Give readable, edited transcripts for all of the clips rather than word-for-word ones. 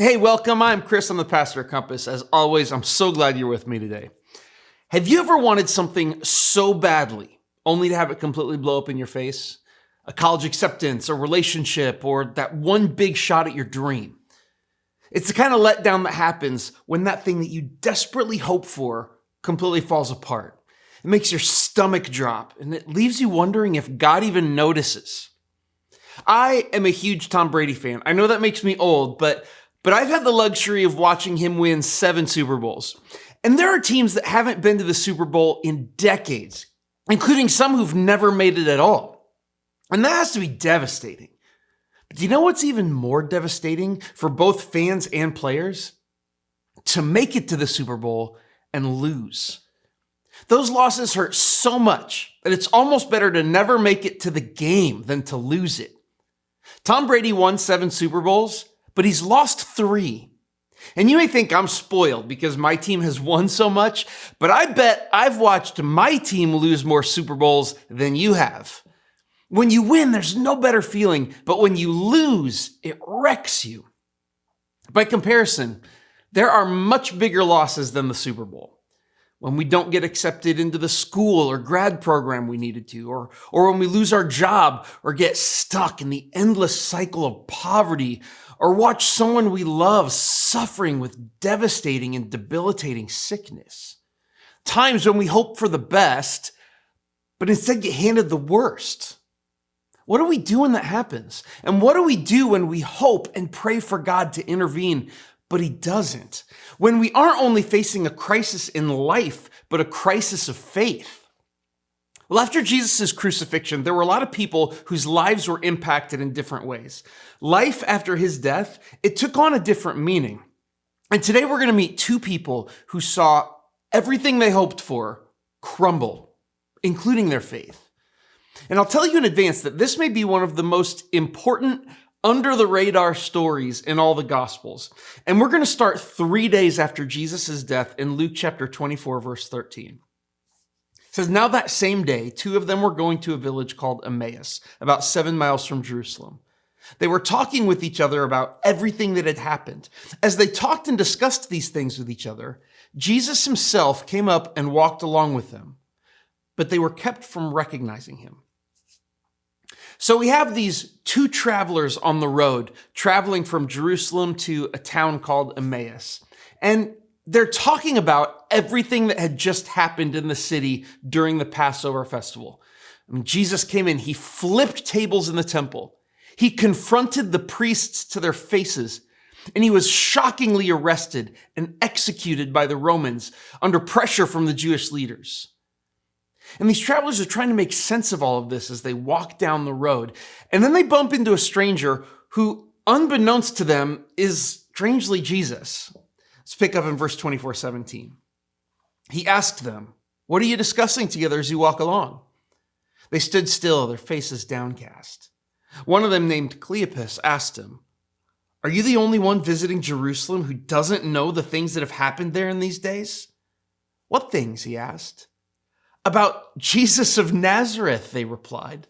Hey, welcome. I'm Chris. I'm the pastor at Compass. As always, I'm so glad you're with me today. Have you ever wanted something so badly, only to have it completely blow up in your face? A college acceptance, a relationship, or that one big shot at your dream. It's the kind of letdown that happens when that thing that you desperately hope for completely falls apart. It makes your stomach drop, and it leaves you wondering if God even notices. I am a huge Tom Brady fan. I know that makes me old, but I've had the luxury of watching him win 7 Super Bowls. And there are teams that haven't been to the Super Bowl in decades, including some who've never made it at all. And that has to be devastating. But do you know what's even more devastating for both fans and players? To make it to the Super Bowl and lose. Those losses hurt so much that it's almost better to never make it to the game than to lose it. Tom Brady won 7 Super Bowls, but he's lost 3. And you may think I'm spoiled because my team has won so much, but I bet I've watched my team lose more Super Bowls than you have. When you win, there's no better feeling, but when you lose, it wrecks you. By comparison, there are much bigger losses than the Super Bowl. When we don't get accepted into the school or grad program we needed to, or when we lose our job or get stuck in the endless cycle of poverty, or watch someone we love suffering with devastating and debilitating sickness. Times when we hope for the best, but instead get handed the worst. What do we do when that happens? And what do we do when we hope and pray for God to intervene, but he doesn't? When we aren't only facing a crisis in life, but a crisis of faith. Well, after Jesus' crucifixion, there were a lot of people whose lives were impacted in different ways. Life after his death, it took on a different meaning. And today we're going to meet 2 people who saw everything they hoped for crumble, including their faith. And I'll tell you in advance that this may be one of the most important under-the-radar stories in all the Gospels. And we're going to start 3 days after Jesus' death in Luke chapter 24, verse 13. It says, now that same day, 2 of them were going to a village called Emmaus, about 7 miles from Jerusalem. They were talking with each other about everything that had happened. As they talked and discussed these things with each other, Jesus himself came up and walked along with them, but they were kept from recognizing him. So we have these 2 travelers on the road, traveling from Jerusalem to a town called Emmaus. And they're talking about everything that had just happened in the city during the Passover festival. I mean, Jesus came in, he flipped tables in the temple. He confronted the priests to their faces, and he was shockingly arrested and executed by the Romans under pressure from the Jewish leaders. And these travelers are trying to make sense of all of this as they walk down the road. And then they bump into a stranger who, unbeknownst to them, is strangely Jesus. Let's pick up in verse 24:17. He asked them, what are you discussing together as you walk along? They stood still, their faces downcast. One of them, named Cleopas, asked him, are you the only one visiting Jerusalem who doesn't know the things that have happened there in these days? What things? He asked. About Jesus of Nazareth, they replied.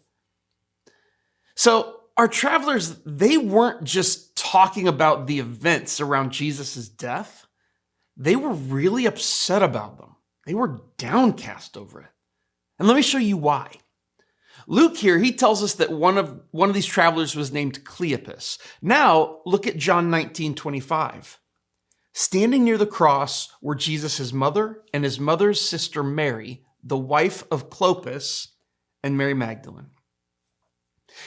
So our travelers, they weren't just talking about the events around Jesus' death. They were really upset about them. They were downcast over it. And let me show you why. Luke here, he tells us that one of these travelers was named Cleopas. Now, look at John 19:25. Standing near the cross were Jesus' mother and his mother's sister Mary, the wife of Clopas, and Mary Magdalene.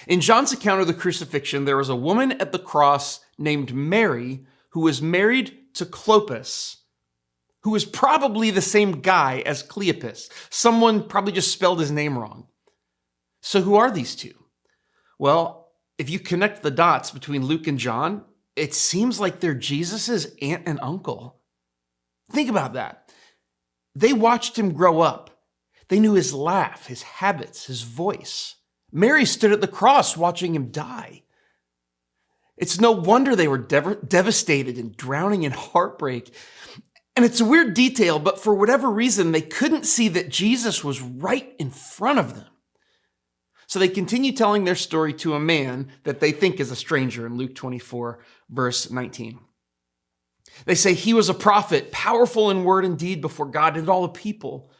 In John's account of the crucifixion, there was a woman at the cross named Mary who was married to Clopas, who was probably the same guy as Cleopas. Someone probably just spelled his name wrong. So who are these 2? Well, if you connect the dots between Luke and John, it seems like they're Jesus' aunt and uncle. Think about that. They watched him grow up. They knew his laugh, his habits, his voice. Mary stood at the cross watching him die. It's no wonder they were devastated and drowning in heartbreak. And it's a weird detail, but for whatever reason, they couldn't see that Jesus was right in front of them. So they continue telling their story to a man that they think is a stranger in Luke 24, verse 19. They say he was a prophet, powerful in word and deed before God and all the people.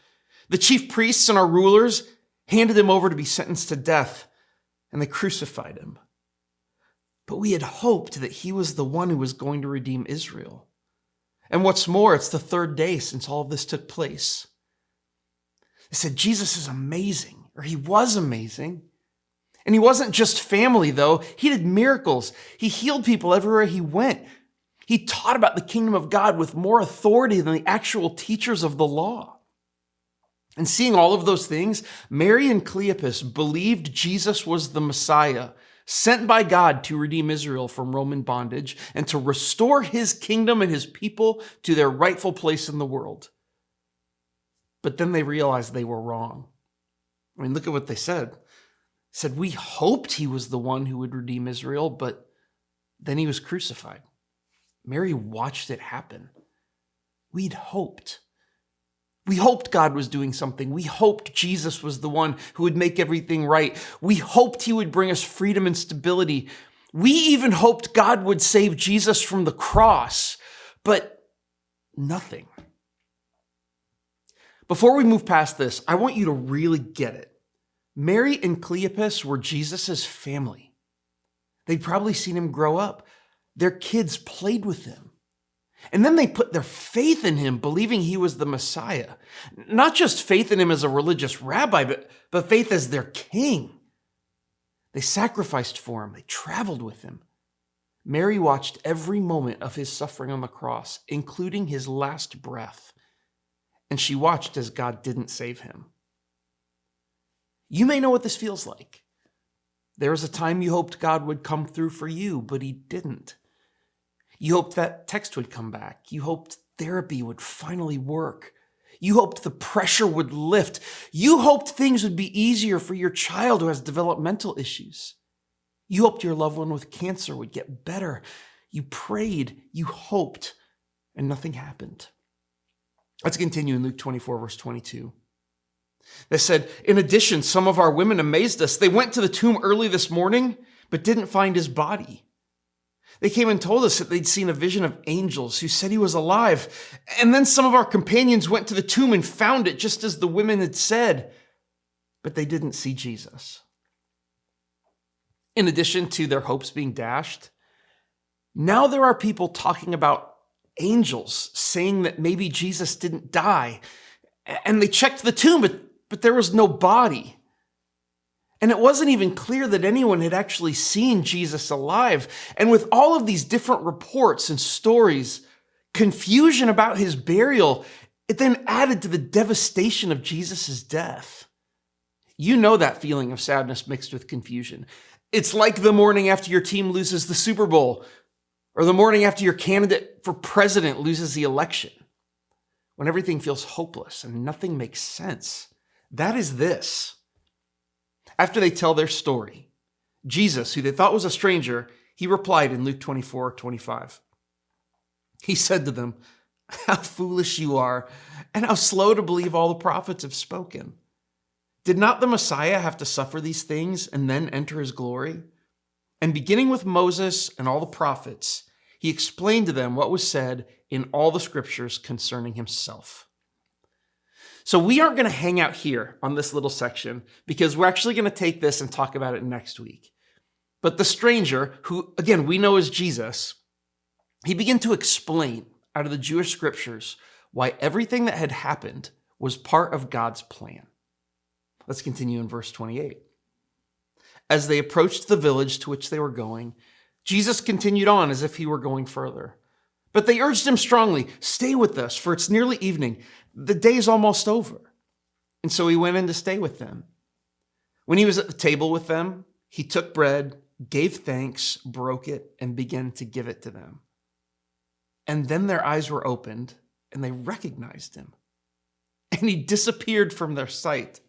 The chief priests and our rulers handed him over to be sentenced to death, and they crucified him. But we had hoped that he was the one who was going to redeem Israel. And what's more, it's the third day since all of this took place. They said, Jesus is amazing, or he was amazing. And he wasn't just family, though. He did miracles. He healed people everywhere he went. He taught about the kingdom of God with more authority than the actual teachers of the law. And seeing all of those things, Mary and Cleopas believed Jesus was the Messiah, sent by God to redeem Israel from Roman bondage and to restore his kingdom and his people to their rightful place in the world. But then they realized they were wrong. I mean, look at what they said. They said, we hoped he was the one who would redeem Israel, but then he was crucified. Mary watched it happen. We'd hoped. We hoped God was doing something. We hoped Jesus was the one who would make everything right. We hoped he would bring us freedom and stability. We even hoped God would save Jesus from the cross, but nothing. Before we move past this, I want you to really get it. Mary and Cleopas were Jesus's family. They'd probably seen him grow up. Their kids played with him. And then they put their faith in him, believing he was the Messiah. Not just faith in him as a religious rabbi, but faith as their king. They sacrificed for him. They traveled with him. Mary watched every moment of his suffering on the cross, including his last breath. And she watched as God didn't save him. You may know what this feels like. There was a time you hoped God would come through for you, but he didn't. You hoped that text would come back. You hoped therapy would finally work. You hoped the pressure would lift. You hoped things would be easier for your child who has developmental issues. You hoped your loved one with cancer would get better. You prayed, you hoped, and nothing happened. Let's continue in Luke 24, verse 22. They said, in addition, some of our women amazed us. They went to the tomb early this morning, but didn't find his body. They came and told us that they'd seen a vision of angels who said he was alive. And then some of our companions went to the tomb and found it just as the women had said, but they didn't see Jesus. In addition to their hopes being dashed, now there are people talking about angels saying that maybe Jesus didn't die. And they checked the tomb, but there was no body. And it wasn't even clear that anyone had actually seen Jesus alive. And with all of these different reports and stories, confusion about his burial, it then added to the devastation of Jesus' death. You know that feeling of sadness mixed with confusion. It's like the morning after your team loses the Super Bowl, or the morning after your candidate for president loses the election, when everything feels hopeless and nothing makes sense. That is this. After they tell their story, Jesus, who they thought was a stranger, he replied in Luke 24:25. He said to them, how foolish you are, and how slow to believe all the prophets have spoken. Did not the Messiah have to suffer these things and then enter his glory? And beginning with Moses and all the prophets, he explained to them what was said in all the scriptures concerning himself. So we aren't going to hang out here on this little section because we're actually going to take this and talk about it next week. But the stranger, who again we know is Jesus, he began to explain out of the Jewish scriptures why everything that had happened was part of God's plan. Let's continue in verse 28. As they approached the village to which they were going, Jesus continued on as if he were going further. But they urged him strongly, stay with us, for it's nearly evening. The day's almost over. And so he went in to stay with them. When he was at the table with them, he took bread, gave thanks, broke it, and began to give it to them. And then their eyes were opened, and they recognized him. And he disappeared from their sight.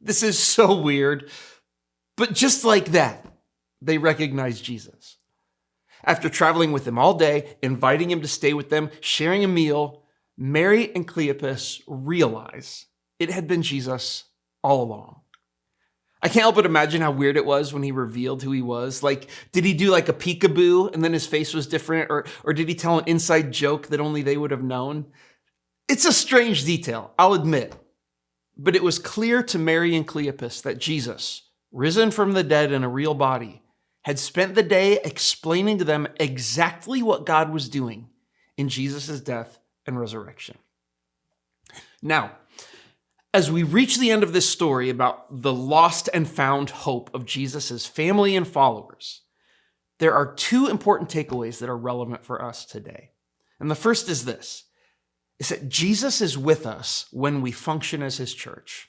This is so weird, but just like that, they recognized Jesus. After traveling with him all day, inviting him to stay with them, sharing a meal, Mary and Cleopas realize it had been Jesus all along. I can't help but imagine how weird it was when he revealed who he was. Like, did he do like a peekaboo and then his face was different? Or did he tell an inside joke that only they would have known? It's a strange detail, I'll admit. But it was clear to Mary and Cleopas that Jesus, risen from the dead in a real body, had spent the day explaining to them exactly what God was doing in Jesus' death and resurrection. Now, as we reach the end of this story about the lost and found hope of Jesus' family and followers, there are two important takeaways that are relevant for us today. And the first is this, is that Jesus is with us when we function as his church.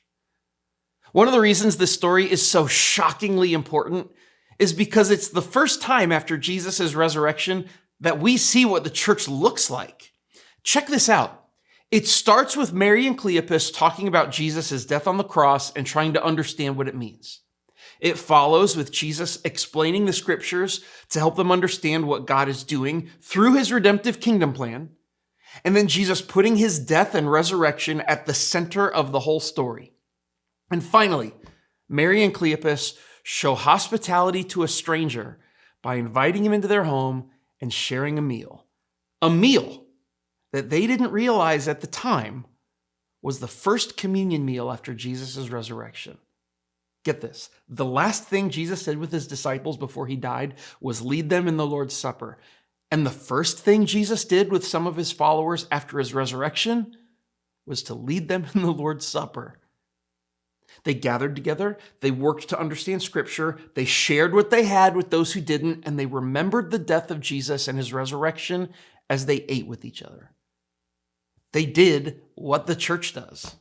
One of the reasons this story is so shockingly important is because it's the first time after Jesus' resurrection that we see what the church looks like. Check this out. It starts with Mary and Cleopas talking about Jesus' death on the cross and trying to understand what it means. It follows with Jesus explaining the scriptures to help them understand what God is doing through his redemptive kingdom plan. And then Jesus putting his death and resurrection at the center of the whole story. And finally, Mary and Cleopas show hospitality to a stranger by inviting him into their home and sharing a meal. A meal that they didn't realize at the time was the first communion meal after Jesus' resurrection. Get this, the last thing Jesus said with his disciples before he died was lead them in the Lord's Supper. And the first thing Jesus did with some of his followers after his resurrection was to lead them in the Lord's Supper. They gathered together, they worked to understand scripture, they shared what they had with those who didn't, and they remembered the death of Jesus and his resurrection as they ate with each other. They did what the church does.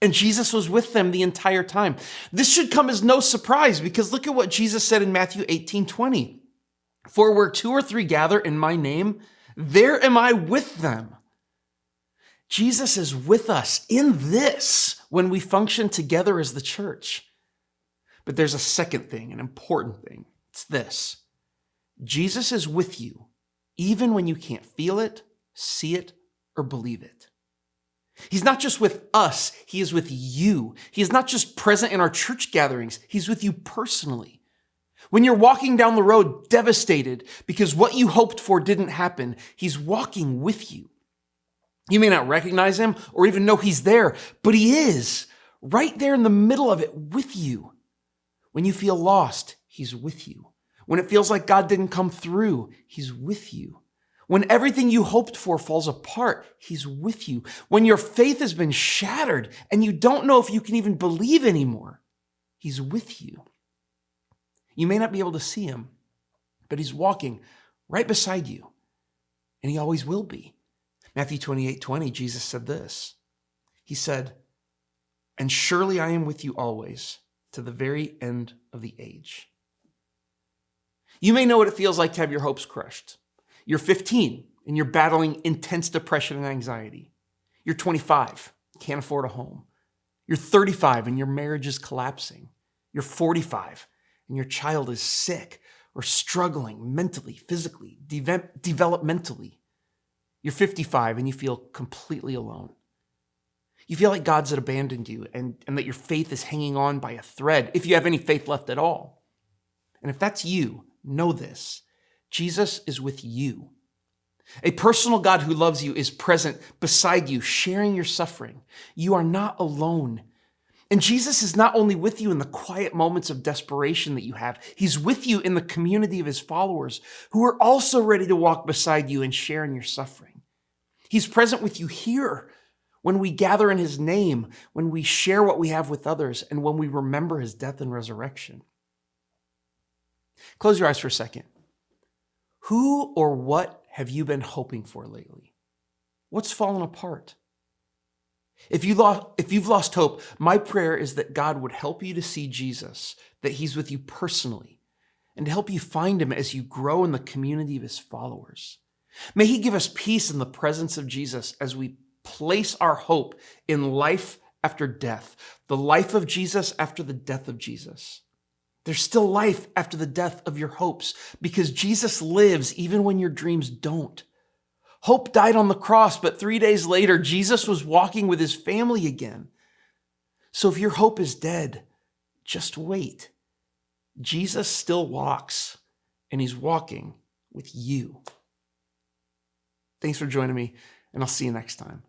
And Jesus was with them the entire time. This should come as no surprise because look at what Jesus said in Matthew 18:20. For where 2 or 3 gather in my name, there am I with them. Jesus is with us in this when we function together as the church. But there's a second thing, an important thing. It's this. Jesus is with you even when you can't feel it, see it, or believe it. He's not just with us, he is with you. He is not just present in our church gatherings, he's with you personally. When you're walking down the road devastated because what you hoped for didn't happen, he's walking with you. You may not recognize him or even know he's there, but he is right there in the middle of it with you. When you feel lost, he's with you. When it feels like God didn't come through, he's with you. When everything you hoped for falls apart, he's with you. When your faith has been shattered and you don't know if you can even believe anymore, he's with you. You may not be able to see him, but he's walking right beside you, and he always will be. Matthew 28:20, Jesus said this. He said, and surely I am with you always to the very end of the age. You may know what it feels like to have your hopes crushed. You're 15 and you're battling intense depression and anxiety. You're 25, can't afford a home. You're 35 and your marriage is collapsing. You're 45 and your child is sick or struggling mentally, physically, developmentally. You're 55 and you feel completely alone. You feel like God's abandoned you and that your faith is hanging on by a thread, if you have any faith left at all. And if that's you, know this. Jesus is with you. A personal God who loves you is present beside you, sharing your suffering. You are not alone. And Jesus is not only with you in the quiet moments of desperation that you have, he's with you in the community of his followers who are also ready to walk beside you and share in your suffering. He's present with you here when we gather in his name, when we share what we have with others, and when we remember his death and resurrection. Close your eyes for a second. Who or what have you been hoping for lately? What's fallen apart? If you've lost hope, my prayer is that God would help you to see Jesus, that he's with you personally, and to help you find him as you grow in the community of his followers. May he give us peace in the presence of Jesus as we place our hope in life after death, the life of Jesus after the death of Jesus. There's still life after the death of your hopes because Jesus lives even when your dreams don't. Hope died on the cross, but 3 days later, Jesus was walking with his family again. So if your hope is dead, just wait. Jesus still walks, and he's walking with you. Thanks for joining me, and I'll see you next time.